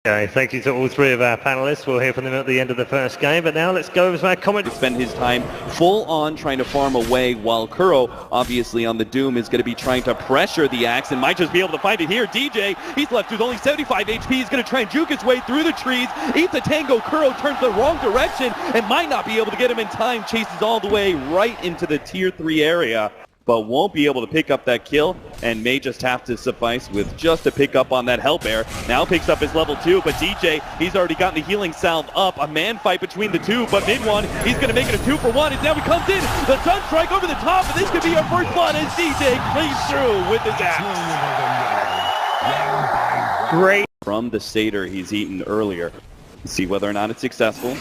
Okay, thank you to all three of our panelists. We'll hear from them at the end of the first game, but now let's go over some comment. Spend his time full on trying to farm away, while Kuro, obviously on the Doom, is going to be trying to pressure the Axe and might just be able to find it here. DJ, he's left with only 75 HP. He's going to try and juke his way through the trees. Eats a tango. Kuro turns the wrong direction and might not be able to get him in time. Chases all the way right into the tier 3 area, but won't be able to pick up that kill and may just have to suffice with just a pick up on that Hell Bear. Now picks up his level 2, but DJ, he's already gotten the healing salve up. A man fight between the two, but mid one, he's going to make it a 2-for-1, and now he comes in. The Sunstrike over the top, and this could be our first blood as DJ cleans through with his axe. Great. From the Satyr he's eaten earlier. See whether or not it's successful.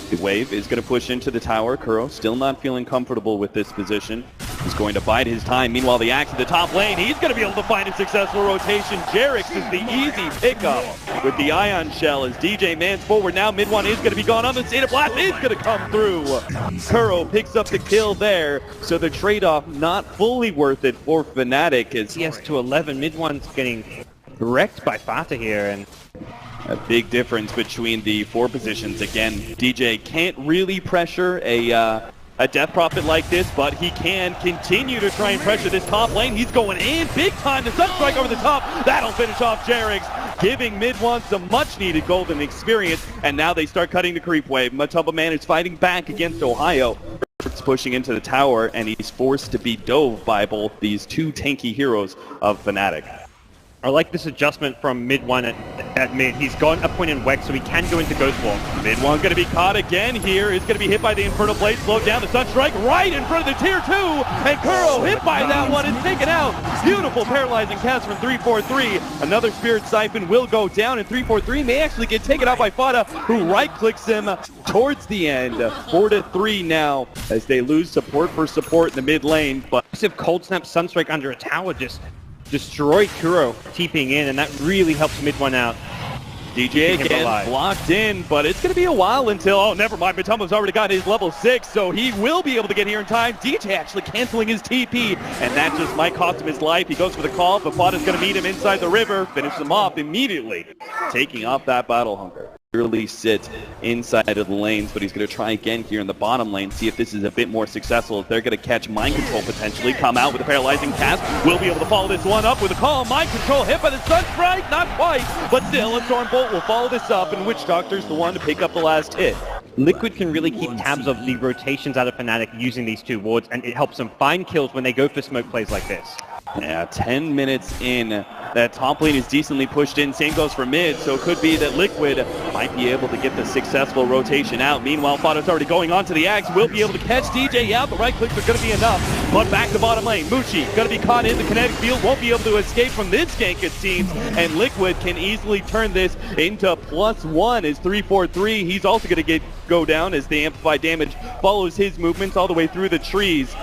The wave is going to push into the tower. Kuro still not feeling comfortable with this position. He's going to bide his time. Meanwhile, the Axe at the top lane, he's going to be able to find a successful rotation. Jerix is the easy pickup with the Ion Shell as DJ mans forward. Now mid one is going to be gone on. The State of Blast is going to come through. Kuro picks up the kill there, so the trade-off not fully worth it for Fnatic. As Yes, to 11. Mid one's getting wrecked by Fata here, and a big difference between the 4 positions. Again, DJ can't really pressure a Death Prophet like this, but he can continue to try and pressure this top lane. He's going in big time. The Sunstrike over the top. That'll finish off Jerix, giving mid one some much needed golden experience. And now they start cutting the creep wave. Matumba Man is fighting back against Ohio. It's pushing into the tower, and he's forced to be dove by both these 2 tanky heroes of Fnatic. I like this adjustment from mid one at mid. He's got a point in Wex, so he can go into Ghost Walk. Mid one going to be caught again here. He's going to be hit by the Infernal Blade, slowed down. The Sunstrike right in front of the tier 2, and Kuro hit by that one and taken out. Beautiful paralyzing cast from 343. Another Spirit Siphon will go down, and 343 may actually get taken out by Fata, who right-clicks him towards the end. 4-3 now as they lose support for support in the mid lane. But If Cold Snap Sunstrike under a tower just destroyed Kuro TPing in, and that really helps mid one out. DJ again blocked in, but it's going to be a while until, oh, never mind, Matumba's already got his level 6, so he will be able to get here in time. DJ actually canceling his TP, and that just might cost him his life. He goes for the call, but Fata's going to meet him inside the river, finish him off immediately, taking off that Battle Hunger. Really sit inside of the lanes, but he's going to try again here in the bottom lane, see if this is a bit more successful. If they're going to catch Mind Control potentially, come out with a paralyzing cast, we'll be able to follow this one up with a call. Mind Control hit by the Sunstrike, not quite, but still a Stormbolt will follow this up, and Witch Doctor's the one to pick up the last hit. Liquid can really keep tabs of the rotations out of Fnatic using these 2 wards, and it helps them find kills when they go for smoke plays like this. Yeah, 10 minutes in, that top lane is decently pushed in. Same goes for mid, so it could be that Liquid might be able to get the successful rotation out. Meanwhile, Fata's already going on to the Axe. Will be able to catch DJ. Yeah, the right clicks are going to be enough. But back to bottom lane. Mushi going to be caught in the kinetic field. Won't be able to escape from this gank, it seems. And Liquid can easily turn this into +1 as 343. He's also going to go down as the amplified damage follows his movements all the way through the trees.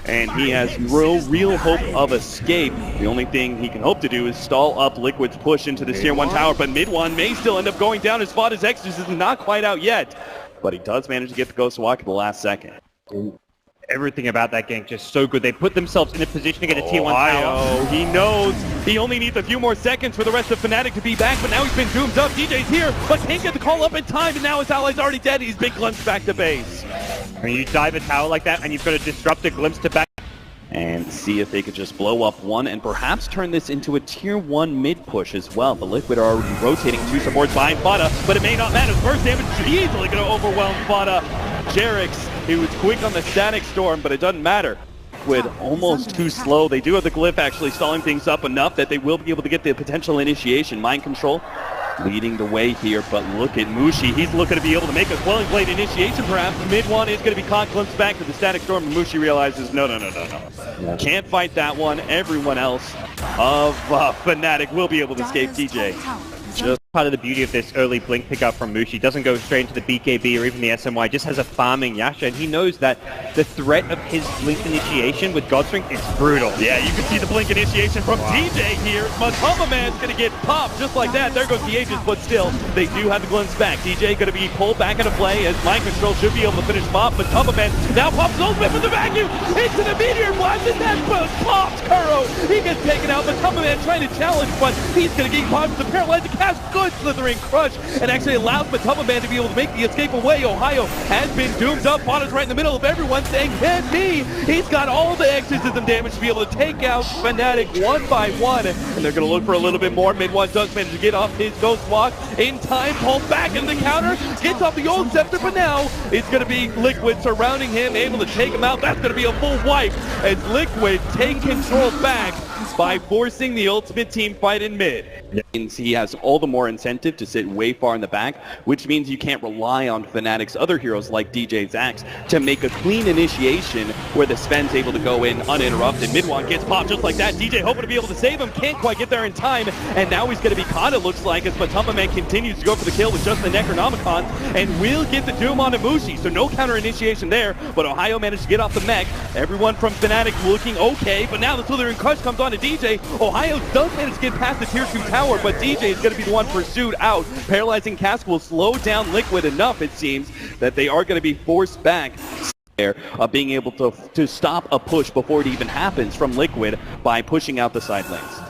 And he has real hope of escape. The only thing he can hope to do is stall up Liquid's push into the tier 1 tower, but mid one may still end up going down as Fata's Exorcist is not quite out yet. But he does manage to get the Ghost Walk at the last second. Everything about that gank just so good. They put themselves in a position to get a tier 1 tower. He knows he only needs a few more seconds for the rest of Fnatic to be back, but now he's been doomed up. DJ's here, but can't get the call up in time, and now his ally's already dead. He's been glimpsed back to base. When you dive a tower like that, and you've got a disruptor glimpse to back. And see if they could just blow up one and perhaps turn this into a tier 1 mid push as well. The Liquid are already rotating 2 supports behind Fata, but it may not matter. First damage is easily going to overwhelm Fata. Jerix, he was quick on the Static Storm, but it doesn't matter. Liquid almost too slow. They do have the Glyph actually stalling things up enough that they will be able to get the potential initiation. Mind Control leading the way here, but look at Mushi. He's looking to be able to make a Quelling Blade initiation perhaps. Mid one is going to be caught, glimpsed back to the Static Storm, and Mushi realizes, no. Yeah. Can't fight that one. Everyone else of Fnatic will be able to escape DJ. Just part of the beauty of this early blink pickup from Mushi. Doesn't go straight into the BKB or even the SMY, just has a farming Yasha, and he knows that the threat of his blink initiation with Godstring is brutal. Yeah, you can see the blink initiation from DJ here. Matumba Man's gonna get popped just like that. There goes the Aegis, but still, they do have the glimpse back. DJ gonna be pulled back into play as Mind Control should be able to finish him off. Matumba Man now pops his ultimate with the vacuum into the Meteor Blast, and that pops Kuro. He gets taken out. Matumba Man trying to challenge, but he's gonna get popped with the paralyzing cast. Good good slithering crush and actually allows Matuma Man to be able to make the escape away. Ohio has been doomed up. Fada's right in the middle of everyone saying, can't be. He's got all the exorcism damage to be able to take out Fnatic one by one. And they're going to look for a little bit more. Mid-one does manage to get off his Ghost Walk in time. Pulls back in the counter. Gets off the old scepter, but now it's going to be Liquid surrounding him, able to take him out. That's going to be a full wipe as Liquid take control back by forcing the ultimate team fight in mid. Means he has all the more incentive to sit way far in the back, which means you can't rely on Fnatic's other heroes like DJ Zax to make a clean initiation where the Sven's able to go in uninterrupted. Mid-one gets popped just like that. DJ hoping to be able to save him, can't quite get there in time, and now he's going to be caught, it looks like, as Matuma Man continues to go for the kill with just the Necronomicon, and will get the Doom on Imushi, so no counter initiation there, but Ohio managed to get off the mech. Everyone from Fnatic looking okay, but now the Slithering Crush comes on to DJ. Ohio does manage to get past the tier 2 tower, but DJ is going to be the one pursued out. Paralyzing Cask will slow down Liquid enough, it seems, that they are going to be forced back there, being able to stop a push before it even happens from Liquid by pushing out the side lanes.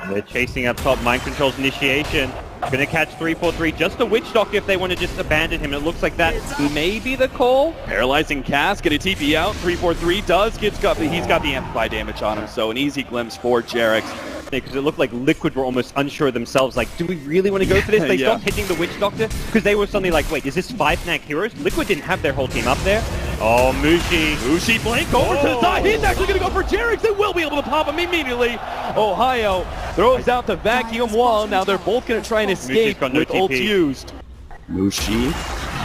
They're chasing up top. Mind Control's initiation. Gonna catch 343. Just a Witch Doctor if they want to just abandon him. It looks like that may be the call. Paralyzing Cask, get a TP out. 343 does he's got the amplify damage on him, so an easy glimpse for Jarex. Because it looked like Liquid were almost unsure themselves, like, do we really want to go for this? They stopped hitting the Witch Doctor because they were suddenly like, wait, is this 5 Fnatic heroes? Liquid didn't have their whole team up there. Oh, Mushi blink over to the side. He's actually going to go for Jarex. They will be able to pop him immediately. Ohio throws out the vacuum wall. Now they're both going to try and escape with ults used. Mushi,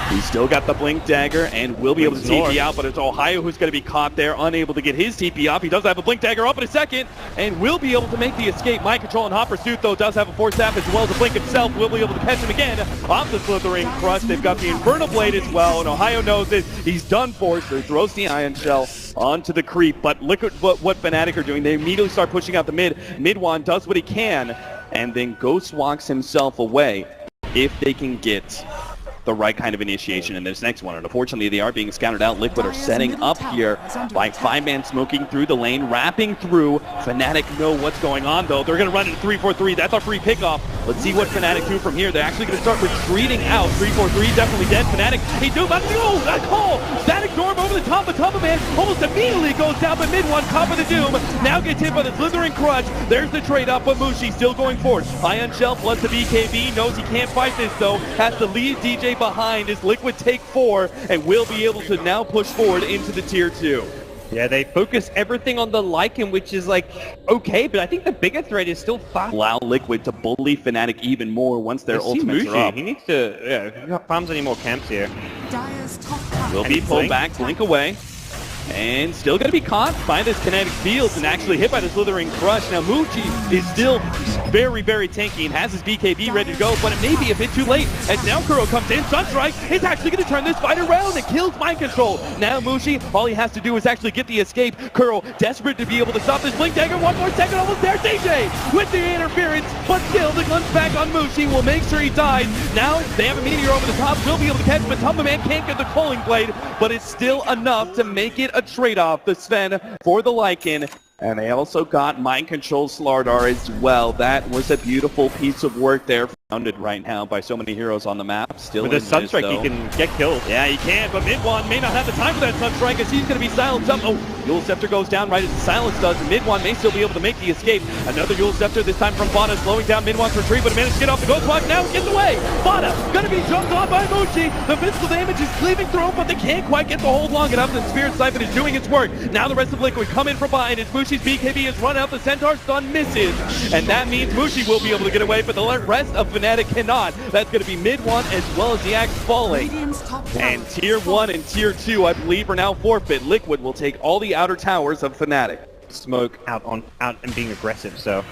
he's still got the blink dagger and will be able to TP out, but it's Ohio who's going to be caught there, unable to get his TP up. He does have a blink dagger up in a second and will be able to make the escape. Mind Control and Hot Pursuit, though, does have a Force Staff as well as a blink himself. Will be able to catch him again off the Slithering Crush. They've got the Infernal Blade as well, and Ohio knows it. He's done for, so he throws the Ion Shell onto the creep. But look at what Fnatic are doing. They immediately start pushing out the mid. Mid-one does what he can and then Ghost Walks himself away if they can get the right kind of initiation in this next one. And unfortunately, they are being scouted out. Liquid are setting up here by 5-man smoking through the lane, wrapping through. Fnatic know what's going on, though. They're going to run into 343. That's our free pickoff. Let's see what Fnatic do from here. They're actually going to start retreating out. 343 definitely dead. Fnatic, he do about to go. That call! Static Storm over the top of Matuma Man. Almost immediately goes down, but mid-one, top of the Doom. Now gets hit by the Slithering Crush. There's the trade-up, but Mushi still going forward. Ion Shell plus the BKB. Knows he can't fight this, though. Has to leave DJ behind as Liquid take 4 and will be able to now push forward into the tier 2. Yeah, they focus everything on the Lycan, which is like, okay, but I think the bigger threat is still fast. Allow Liquid to bully Fnatic even more once their ultimates are up. He needs to, farms any more camps here. Will be pulled back, blink away. And still going to be caught by this kinetic field and actually hit by the Slithering Crush. Now Mushi is still very, very tanky and has his BKB ready to go, but it may be a bit too late as now Kuro comes in. Sunstrike is actually going to turn this fight around and kills Mind Control. Now Mushi, all he has to do is actually get the escape. Kuro desperate to be able to stop this blink dagger. 1 more second, almost there. DJ with the interference, but still the gun's back on Mushi. Will make sure he dies. Now they have a meteor over the top. Will be able to catch, but Matuma Man can't get the Culling Blade, but it's still enough to make it a trade-off, the Sven for the Lycan. And they also got Mind Control Slardar as well. That was a beautiful piece of work there. Surrounded right now by so many heroes on the map. Still with a Sunstrike, he can get killed. Yeah, he can, but mid-one may not have the time for that Sunstrike as he's going to be silenced up. Oh, Yule Scepter goes down right as the silence does. Mid-one may still be able to make the escape. Another Yule Scepter, this time from Fada, slowing down mid-one's retreat, but managed to get off the Ghost Walk. Now gets away. Fada going to be jumped on by Mushi. The physical damage is cleaving through him, but they can't quite get the hold long enough. The Spirit Siphon is doing its work. Now the rest of Liquid come in from behind as Mushi's BKB is run out. The Centaur stun misses, and that means Mushi will be able to get away, but the rest of Fnatic cannot. That's going to be mid-one as well as the axe falling. And tier 1 and tier 2, I believe, are now forfeit. Liquid will take all the outer towers of Fnatic. Smoke out and being aggressive, so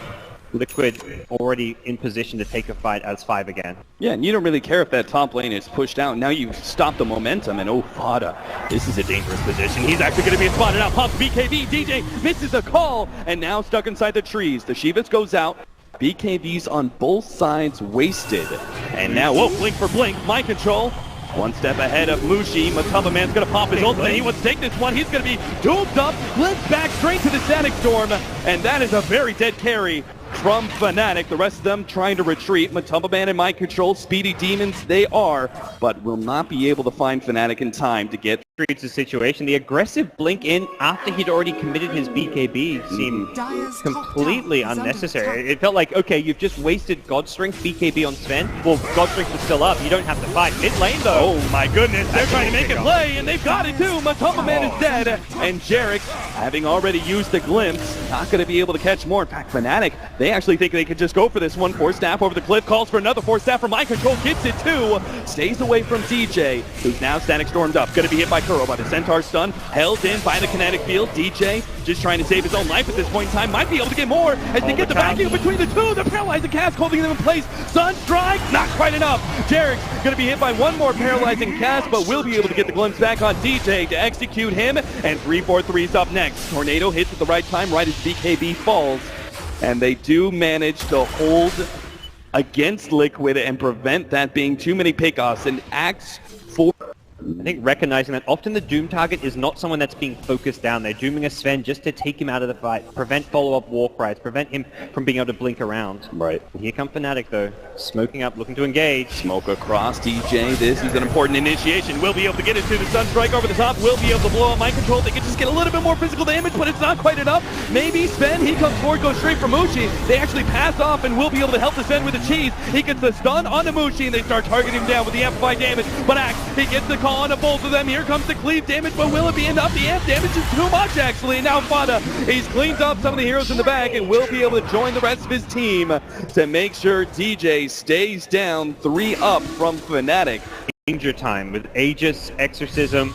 Liquid already in position to take a fight as 5 again. Yeah, and you don't really care if that top lane is pushed out. Now you stop the momentum, and oh, Fada, this is a dangerous position. He's actually going to be spotted out. Pops BKB, DJ misses a call, and now stuck inside the trees. The Shivas goes out. BKBs on both sides wasted. And now, whoa, blink for blink, Mind Control. One step ahead of Mushi. Matuma Man's going to pop his ultimate. He wants to take this one. He's going to be doomed up. Let's back straight to the Static Storm. And that is a very dead carry from Fnatic. The rest of them trying to retreat. Matumba Man and Mind Control, speedy demons they are, but will not be able to find Fnatic in time to get Treats the situation. The aggressive blink in after he'd already committed his BKB seemed completely unnecessary. It felt like, okay, you've just wasted God Strength BKB on Sven. Well, God Strength is still up. You don't have to fight. Mid lane, though. Oh, my goodness. They're trying to make it play, and they've got it, too. Matumba Man is dead, and Jarek, having already used the glimpse, not going to be able to catch more. In fact, Fnatic, they actually think they could just go for this one. Force Staff over the cliff, calls for another Force Staff from Mind Control, gets it, too. Stays away from DJ, who's now static stormed up. Going to be hit by Kuro, by the Centaur stun, held in by the kinetic field. DJ just trying to save his own life at this point in time. Might be able to get more as they get the vacuum between the two. The paralyzing cast holding them in place. Sunstrike, not quite enough. Jarek's going to be hit by one more paralyzing cast, but will be able to get the glimpse back on DJ to execute him. And 3-4-3's up next. Tornado hits at the right time, right as BKB falls. And they do manage to hold against Liquid and prevent that being too many pickoffs and acts for... I think recognizing that often the Doom target is not someone that's being focused down. They're dooming a Sven just to take him out of the fight, prevent follow-up war cries, prevent him from being able to blink around. Right. And here come Fnatic though, smoking up, looking to engage. Smoke across DJ. This is an important initiation. Will be able to get into the Sunstrike over the top. Will be able to blow out Mind Control. They can just get a little bit more physical damage, but it's not quite enough. Maybe Sven, he comes forward, goes straight for Mushi. They actually pass off and will be able to help the Sven with the cheese. He gets the stun onto Mushi and they start targeting him down with the amplified damage. But Axe, he gets the call onto both of them. Here comes the cleave damage, but will it be enough? The amp damage is too much actually. And now Fada, he's cleaned up some of the heroes in the back and will be able to join the rest of his team to make sure DJ stays down 3 up from Fnatic. Danger time with Aegis, Exorcism.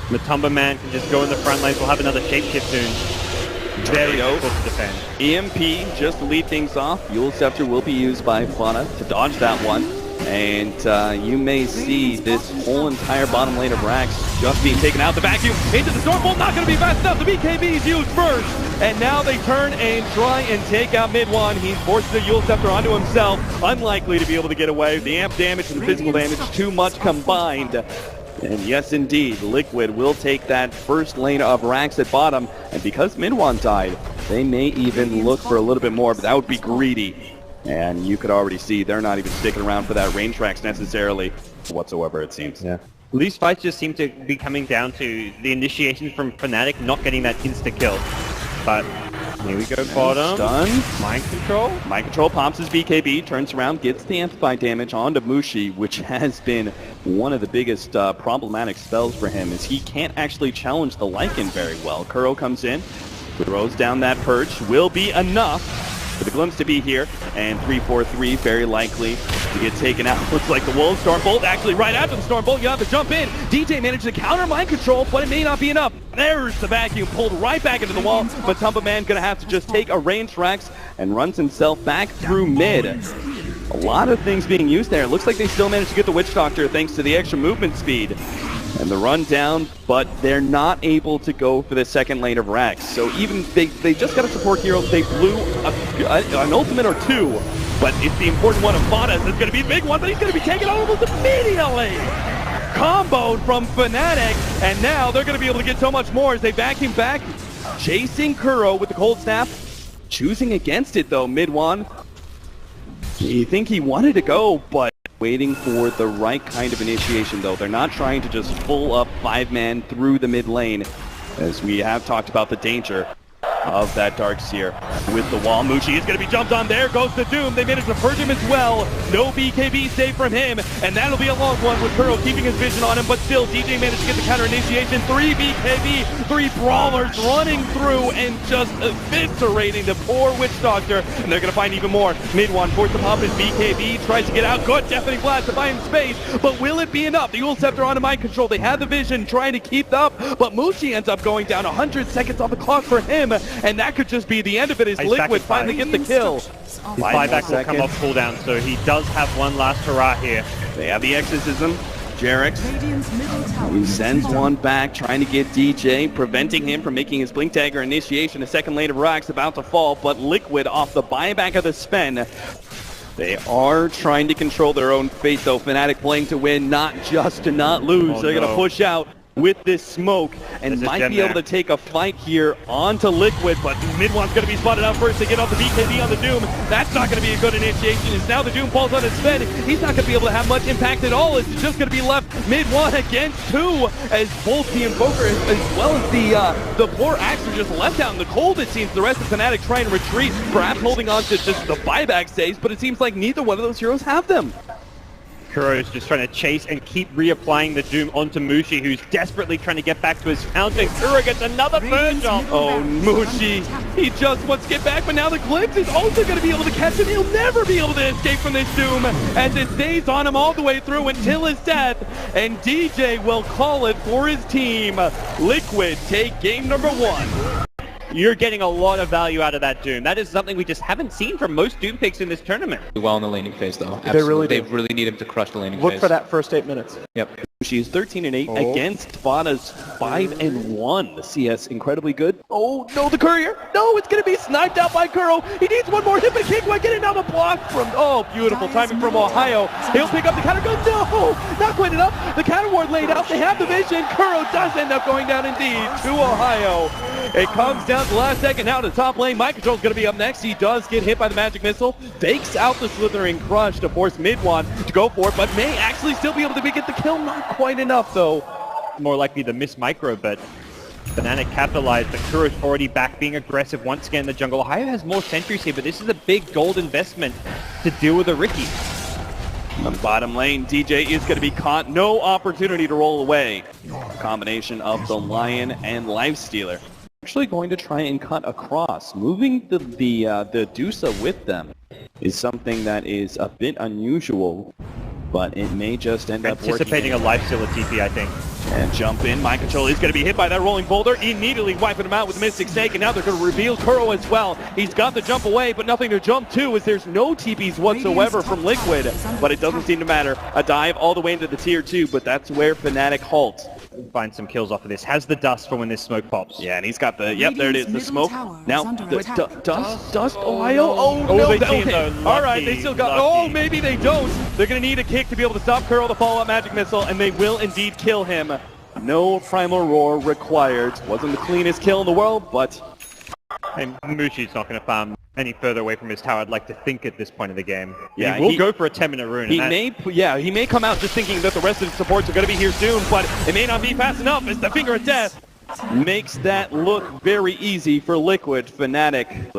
Matumba Man can just go in the front lines. We'll have another shapeshift soon. Very difficult to defend. EMP just to lead things off. Eul Scepter will be used by Fada to dodge that one. And you may see this whole entire bottom lane of Rax just being taken out. The vacuum into the Stormbolt, not going to be fast enough. The BKB is used first. And now they turn and try and take out mid-one. He forces the Eul Scepter onto himself. Unlikely to be able to get away. The amp damage and the physical damage, too much combined. And yes, indeed, Liquid will take that first lane of Rax at bottom. And because Midwan died, they may even look for a little bit more, but that would be greedy. And you could already see they're not even sticking around for that range tracks necessarily whatsoever, it seems. Yeah. These fights just seem to be coming down to the initiation from Fnatic not getting that insta-kill. But here we go, bottom. Stun. Mind Control. Mind Control pops his BKB, turns around, gets the amplified damage onto Mushi, which has been one of the biggest problematic spells for him, is he can't actually challenge the Lycan very well. Kuro comes in, throws down that perch, will be enough for the glimpse to be here, and 3-4-3 very likely to get taken out. Looks like the Wolves. Stormbolt actually right after the Stormbolt. You have to jump in. DJ managed to counter Mind Control, but it may not be enough. There's the vacuum pulled right back into the wall. Matumba Man gonna have to just take a range Rex and runs himself back through mid. A lot of things being used there. It looks like they still managed to get the Witch Doctor thanks to the extra movement speed and the run down, but they're not able to go for the second lane of Rax. So even they just got a support hero. They blew an ultimate or two, but it's the important one of Vadas that's going to be the big one, but he's going to be taken out almost immediately. Comboed from Fnatic, and now they're going to be able to get so much more as they vacuum back, chasing Kuro with the cold snap, choosing against it though. Midwan, you think he wanted to go, but waiting for the right kind of initiation though. They're not trying to just full up 5-man through the mid lane, as we have talked about the danger of that Darkseer with the wall. Mushi is going to be jumped on. There goes the Doom. They managed to purge him as well. No BKB save from him, and that'll be a long one with Kuro keeping his vision on him, but still DJ managed to get the counter initiation. 3 BKB, 3 brawlers running through and just eviscerating the poor Witch Doctor, and they're going to find even more. Midwan forced to pop his BKB, tries to get out. Good deafening blast to buy him space, but will it be enough? The Eul Scepter onto Mind Control. They have the vision trying to keep up, but Mushi ends up going down. 100 seconds on the clock for him, and that could just be the end of it as Liquid finally get the kill. His buyback will come off cooldown, so he does have one last hurrah here. They have the Exorcism. Jarek, he sends one back, trying to get DJ, preventing him from making his Blink Dagger initiation. A second lane of Rax about to fall, but Liquid off the buyback of the Sven. They are trying to control their own fate, though. Fnatic playing to win, not just to not lose. They're going to push out. with this smoke and might be able to take a fight here onto Liquid, but mid one's going to be spotted out first. They get off the BKB on the Doom. That's not going to be a good initiation, as now the Doom falls on his head. He's not going to be able to have much impact at all. It's just going to be left mid one against two, as both the Invoker as well as the poor Axe are just left out in the cold, it seems. The rest of Fnatic try and retreat, perhaps holding on to just the buyback saves, but it seems like neither one of those heroes have them. Kuro's just trying to chase and keep reapplying the Doom onto Mushi, who's desperately trying to get back to his fountain. Kuro gets another burn jump. Oh, Mushi, he just wants to get back, but now the Glimpse is also going to be able to catch him. He'll never be able to escape from this Doom, as it stays on him all the way through until his death, and DJ will call it for his team. Liquid take game number 1. You're getting a lot of value out of that Doom. That is something we just haven't seen from most Doom picks in this tournament. Well in the laning phase, though. Absolutely. They really need him to crush the laning phase. Look for that first 8 minutes. Yep. She's 13-8 against Vana's 5-1. The CS incredibly good. Oh no, the courier! No, it's gonna be sniped out by Kuro. He needs one more hit, but Kingway getting down the block from. Oh, beautiful timing from Ohio. He'll pick up the counter. Goes no, not quite enough. The counter ward laid out. They have the vision. Kuro does end up going down indeed to Ohio. It comes down to the last second. Now to top lane. Mind Control's gonna be up next. He does get hit by the magic missile. Fakes out the slithering crush to force mid one to go for it, but may actually still be able to get the kill. Not quite enough though. More likely the miss micro, but Fnatic capitalized. The Kuro's already back, being aggressive once again in the jungle. Ohio has more sentries here, but this is a big gold investment to deal with a Riki. On the bottom lane, DJ is going to be caught. No opportunity to roll away. Combination of the Lion and Lifestealer. Actually going to try and cut across. Moving the Dusa with them is something that is a bit unusual, but it may just end up anticipating a Lifestealer TP, I think. And jump in. Mind Control is going to be hit by that rolling boulder, immediately wiping him out with the Mystic Snake, and now they're going to reveal Kuro as well. He's got the jump away, but nothing to jump to, as there's no TPs whatsoever from Liquid, but it doesn't seem to matter. A dive all the way into the tier 2, but that's where Fnatic halts. Find some kills off of this. Has the dust for when this smoke pops. Yeah, and he's got the, yep, there it is, the smoke. Now, the dust, Ohio. Oh, no, okay. All right, they still got, oh, maybe they don't. They're going to need a kick to be able to stop Kuro, the follow-up magic missile, and they will indeed kill him. No Primal Roar required. Wasn't the cleanest kill in the world, but... And Mushi's not going to farm any further away from his tower, I'd like to think, at this point of the game. Yeah, we'll go for a 10-minute rune. He may come out just thinking that the rest of the supports are going to be here soon, but it may not be fast enough, as the Finger of Death makes that look very easy for Liquid. Fnatic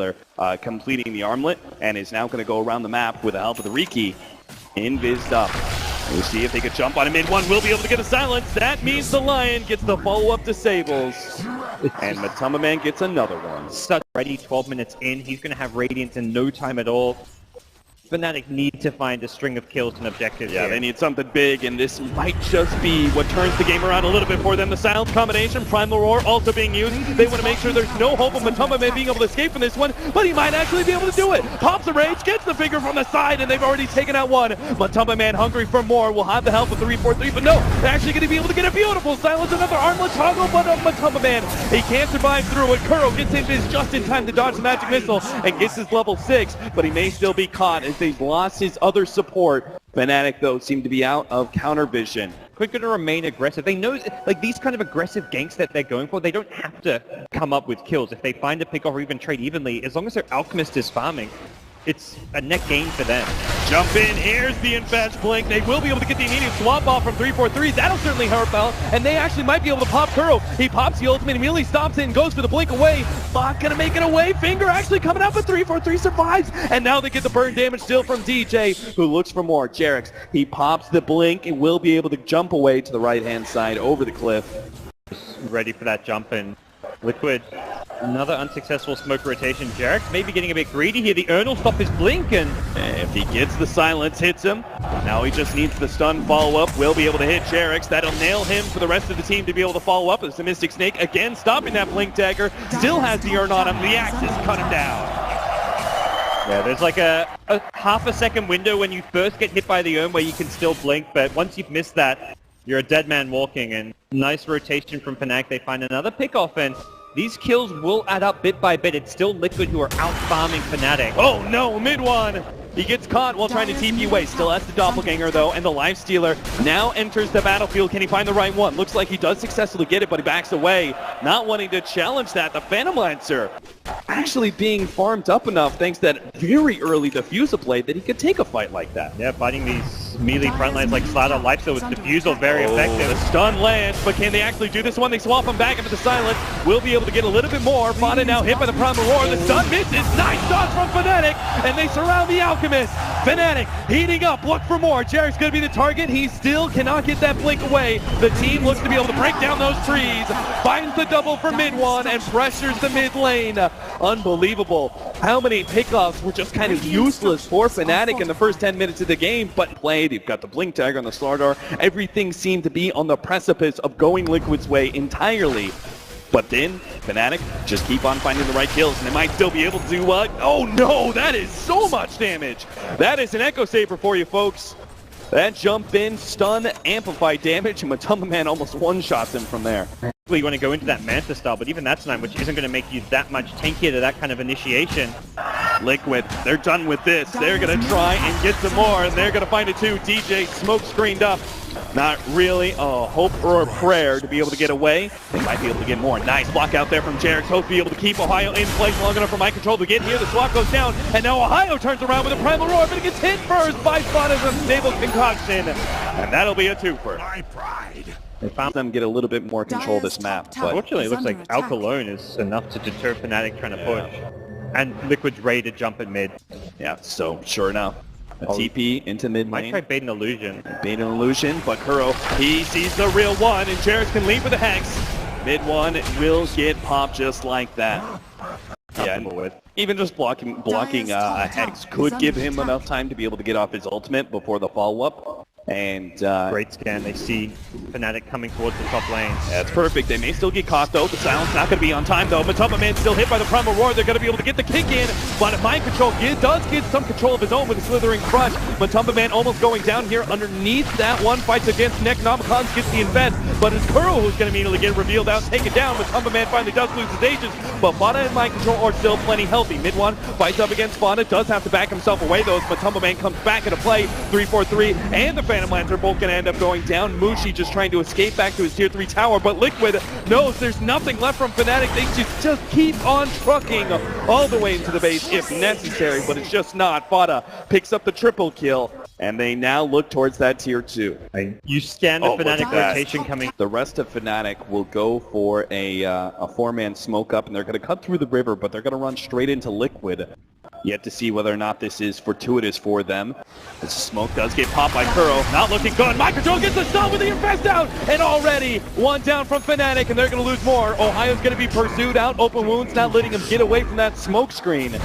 completing the armlet, and is now going to go around the map with the help of the Riki. Invised up. We'll see if they could jump on him. Mid one will be able to get a silence. That means the Lion gets the follow-up disables. And Matamba Man gets another one. Such ready, 12 minutes in. He's going to have Radiance in no time at all. Fnatic need to find a string of kills and objectives. Yeah, here. They need something big, and this might just be what turns the game around a little bit for them. The silence combination, Primal Roar also being used. They want to make sure there's no hope of Matamba Man being able to escape from this one, but he might actually be able to do it. Pops the rage, gets the finger from the side, and they've already taken out one. Matamba Man hungry for more, will have the help of 3-4-3, but no, they're actually going to be able to get a beautiful silence, another armlet toggle, but Matamba Man, he can't survive through it. Kuro gets in his just in time to dodge the magic missile and gets his level 6, but he may still be caught as they've lost his other support. Fnatic, though, seem to be out of counter vision. Quick to remain aggressive. They know, like, these kind of aggressive ganks that they're going for, they don't have to come up with kills. If they find a pick off or even trade evenly, as long as their Alchemist is farming, it's a net gain for them. Jump in, here's the Infetch Blink. They will be able to get the immediate swap off from 3-4-3. That'll certainly help out, and they actually might be able to pop Kuro. He pops the ultimate, immediately stops it and goes for the blink away. Not gonna make it away. Finger actually coming out, but 3-4-3 survives. And now they get the burn damage still from DJ, who looks for more. Jerix, he pops the blink and will be able to jump away to the right-hand side over the cliff. Ready for that jump in. Liquid, another unsuccessful smoke rotation. Jerix maybe getting a bit greedy here. The Urn will stop his blink, and if he gets the silence, hits him. Now he just needs the stun follow-up. Will be able to hit Jerix. That'll nail him for the rest of the team to be able to follow up. As the Mystic Snake again stopping that blink dagger. Still has the Urn on him. The Axes cut him down. Yeah, there's like a half a second window when you first get hit by the Urn where you can still blink, but once you've missed that, you're a dead man walking. And nice rotation from Fnatic. They find another pick-off, and these kills will add up bit by bit. It's still Liquid who are out-farming Fnatic. Oh no, mid one! He gets caught while trying to TP away. Still has the Doppelganger though, and the Lifestealer now enters the battlefield. Can he find the right one? Looks like he does successfully get it, but he backs away, not wanting to challenge that. The Phantom Lancer actually being farmed up enough thanks to that very early diffusal play that he could take a fight like that. Yeah, fighting these melee front lines like Slider Lifesteal with Diffusal, very effective. The stun lands, but can they actually do this one? They swap him back into the silence. Will be able to get a little bit more. Fada now hit by the Primal Roar. The stun misses. Nice dodge from Fnatic, and they surround the Alchemist. Fnatic heating up. Look for more. Jarek's going to be the target. He still cannot get that blink away. The team looks to be able to break down those trees. Finds the double for mid one and pressures the mid lane. Unbelievable. How many pickoffs were just kind of useless for Fnatic in the first 10 minutes of the game, but play. They've got the blink tag on the Slardar. Everything seemed to be on the precipice of going Liquid's way entirely. But then, Fnatic just keep on finding the right kills, and they might still be able to do what? Oh no, that is so much damage. That is an Echo Saber for you, folks. That jump in, stun, amplify damage, and Matumba Man almost one-shots him from there. You want to go into that Manta style, but even that's time, which isn't going to make you that much tankier to that kind of initiation. Liquid, they're done with this. They're going to try and get some more, and they're going to find it too. DJ smoke screened up. Not really a hope or a prayer to be able to get away. They might be able to get more. Nice block out there from Jarek. Hope to be able to keep Ohio in place long enough for my control to get here. The swap goes down, and now Ohio turns around with a Primal Roar, but it gets hit first by Spot as a stable concoction, and that'll be a twofer. My pride. They found them get a little bit more control of this map, but unfortunately it looks like Alk alone is enough to deter Fnatic trying to push. And Liquid's ready to jump at mid. yeah, so sure enough. A TP into mid Might lane. try bait an illusion. Bait an illusion, but Kuro, he sees the real one, and Jarek can leave with a Hex. Mid one will get popped just like that. Yeah, and even just blocking a Hex could give him enough time to be able to get off his ultimate before the follow-up. And great scan. They see Fnatic coming towards the top lane. That's perfect. They may still get caught though. The silence not going to be on time though. Matumba Man still hit by the Primal Roar. They're going to be able to get the kick in, but Mind Control does get some control of his own with a Slithering Crush. Matumba Man almost going down here underneath that one. Fights against Necronomicons, gets the invest, but it's Kuro who's going to immediately get revealed out, taken down. Matumba Man finally does lose his agents, but Fada and Mind Control are still plenty healthy. Mid one fights up against Fada, does have to back himself away though as Matumba Man comes back into play. 3-4-3 and the Phantom Lancer both going to end up going down. Mushi just trying to escape back to his tier 3 tower, but Liquid knows there's nothing left from Fnatic. They just keep on trucking all the way into the base if necessary, but it's just not. Fada picks up the triple kill, and they now look towards that tier 2. You scan the Fnatic rotation coming. The rest of Fnatic will go for a 4-man smoke up, and they're going to cut through the river, but they're going to run straight into Liquid. Yet to see whether or not this is fortuitous for them. This smoke does get popped by Kuro. Not looking good. My Control gets the stun with the infest out. And already one down from Fnatic, and they're going to lose more. Ohio's going to be pursued out. Open wounds not letting him get away from that smoke screen.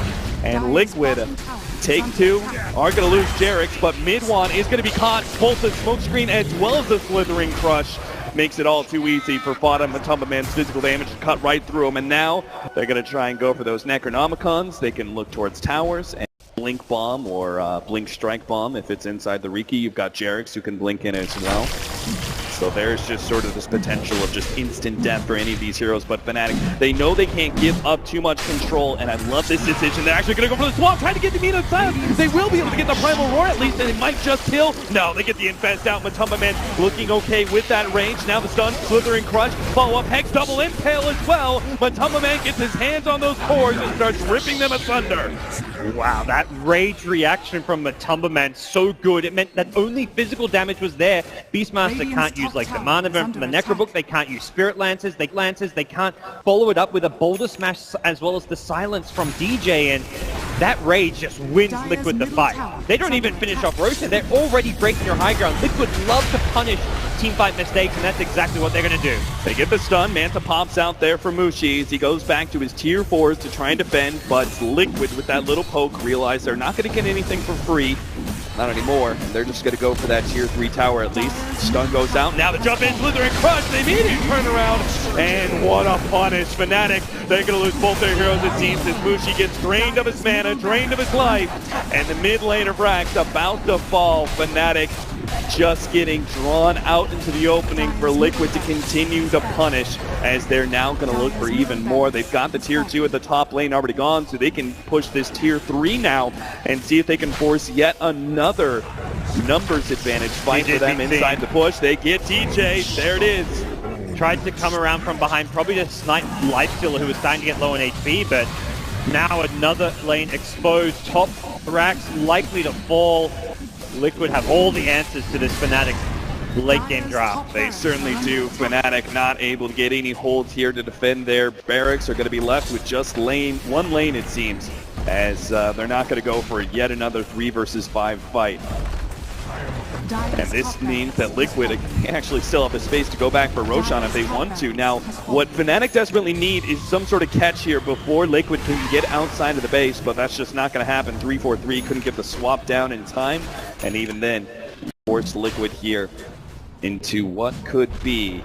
And Liquid, take 2, are going to lose Jarek's, but mid one is going to be caught. Both the smoke screen as well as the Slithering Crush. Makes it all too easy for Fada and Matumba Man's physical damage to cut right through him. And now they're going to try and go for those Necronomicons. They can look towards towers and Blink Bomb or Blink Strike Bomb if it's inside the Riki. You've got Jarek's who can blink in as well. So there's just sort of this potential of just instant death for any of these heroes. But Fnatic, they know they can't give up too much control, and I love this decision. They're actually going to go for the swamp, trying to get the meat of silence. They will be able to get the Primal Roar at least, and it might just kill. No, they get the infest out. Matumba Man looking okay with that range. Now the stun, Slithering Crush, follow-up, Hex, double impale as well. Matumba Man gets his hands on those cores and starts ripping them asunder. Wow, that rage reaction from Matumba Man, so good. It meant that only physical damage was there. Beastmaster can't use like the Mana Burn from the Necrobook, they can't use Spirit Lances, they can't follow it up with a Boulder Smash as well as the silence from DJ, and that rage just wins Liquid the fight. They don't even finish off Roshan, they're already breaking your high ground. Liquid love to punish teamfight mistakes, and that's exactly what they're going to do. They get the stun, Manta pops out there for Mushi as he goes back to his tier 4s to try and defend, but Liquid with that little poke realize they're not going to get anything for free. Not anymore. They're just going to go for that tier 3 tower at least. Stun goes out. Now the jump in, Slithering Crush. They immediately turn around. And what a punish. Fnatic, they're going to lose both their heroes it seems as Mushi gets drained of his mana, drained of his life. And the mid laner Brax about to fall. Fnatic just getting drawn out into the opening for Liquid to continue to punish, as they're now going to look for even more. They've got the tier 2 at the top lane already gone, so they can push this tier 3 now and see if they can force yet another numbers advantage fight for them inside the push. They get TJ. There it is. Tried to come around from behind, probably to snipe Lifestealer, who was starting to get low on HP, but now another lane exposed. Top racks likely to fall. Liquid have all the answers to this Fnatic late game draft. They certainly do. Fnatic not able to get any holds here to defend their barracks. Are going to be left with just one lane, it seems, as they're not going to go for yet another 3 versus 5 fight. And this means that Liquid actually still have the space to go back for Roshan if they want to. Now, what Fnatic desperately need is some sort of catch here before Liquid can get outside of the base, but that's just not going to happen. 3-4-3 couldn't get the swap down in time, and even then, forced Liquid here into what could be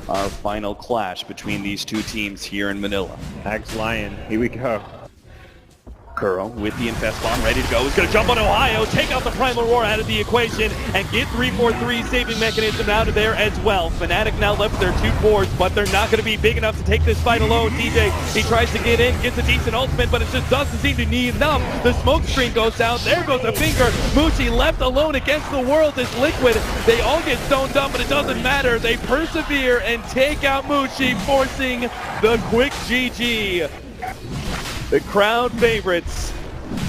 our final clash between these two teams here in Manila. Axe Lion, here we go. Kuro with the Infest Bomb ready to go. He's going to jump on Ohio, take out the Primal Roar out of the equation, and get 3-4-3 saving mechanism out of there as well. Fnatic now left with their 2 cores, but they're not going to be big enough to take this fight alone. DJ, he tries to get in, gets a decent ultimate, but it just doesn't seem to need enough. The smoke screen goes down. There goes a finger. Mushi left alone against the world is Liquid. They all get stoned up, but it doesn't matter. They persevere and take out Mushi, forcing the quick GG. The crowd favorites,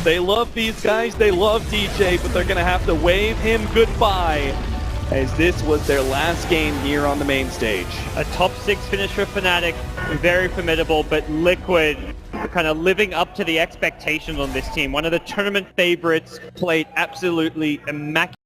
they love these guys, they love DJ, but they're going to have to wave him goodbye, as this was their last game here on the main stage. A top 6 finish for Fnatic, very formidable, but Liquid kind of living up to the expectations on this team. One of the tournament favorites, played absolutely immaculate.